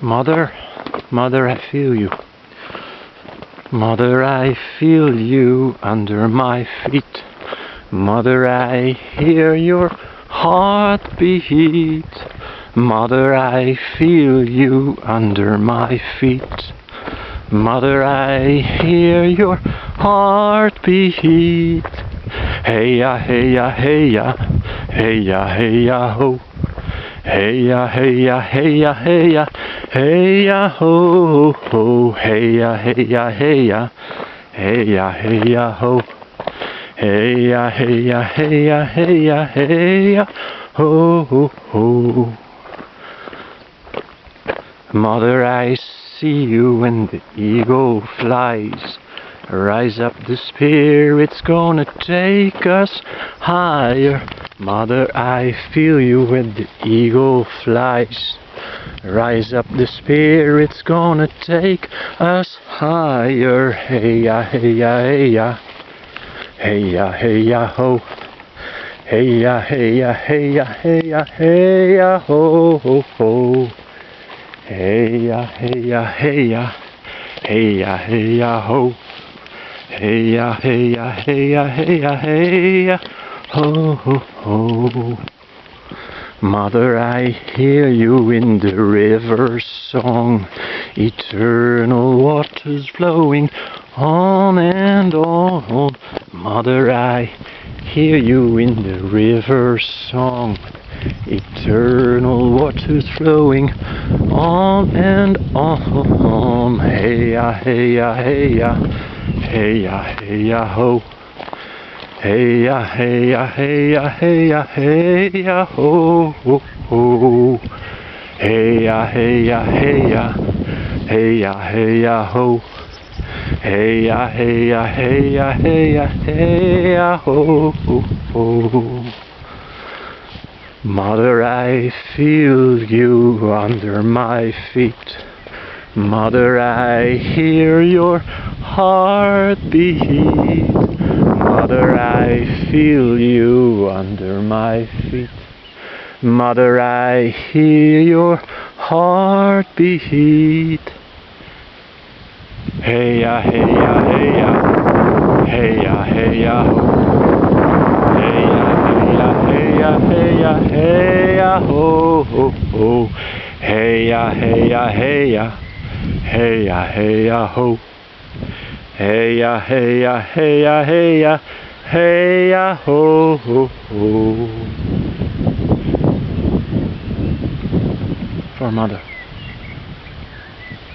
Mother, mother, I feel you. Mother, I feel you under my feet. Mother, I hear your heartbeat. Mother, I feel you under my feet. Mother, I hear your heartbeat. Hey ya, hey ya, hey ya, hey ya, hey ya, ho. Hey ya, hey ya, hey ya, hey ya, hey ya, ho, ho. Hey ya, hey ya, hey ya, hey ya, hey ya, ho. Hey ya, hey ya, hey ya, hey ya, hey ya, ho, ho, ho. Mother, I see you when the eagle flies. Rise up, the spirit's gonna take us higher. Mother, I feel you when the eagle flies. Rise up, the spirit's gonna take us higher. Hey ya, hey ya, hey ya, hey ya, hey ya, ho. Hey ya, hey ya, hey ya, hey ya, hey ya, ho, ho, ho. Hey ya, hey ya, hey ya, hey ya, hey ya, ho. Hey ya, hey ya, hey ya, hey ya, hey ya, ho, ho, ho. Mother, I hear you in the river song, eternal waters flowing on and on. Mother, I hear you in the river song, eternal waters flowing on and on. Hey ya, hey ya, hey ya, hey ya, hey ya, ho. Hey ya, hey ya, hey ya, hey ya, hey ya, ho, ho, ho. Hey ya, hey ya, hey ya, hey ya, hey ya, ho. Hey ya, hey ya, hey ya, hey ya, hey ya, ho, ho, ho. Mother, I feel you under my feet. Mother, I hear your heartbeat. Mother, I feel you under my feet. Mother, I hear your heartbeat. Hey ya, hey ya, hey ya, hey ya, hey ya, ho. Hey ya, hey ya, hey ya, hey ya, hey ya, ho, ho, ho. Hey ya, hey ya, hey ya, hey ya, hey ya, ho. Hey ya, hey ya, hey ya, hey ya, hey ya, ho, ho, ho. For mother.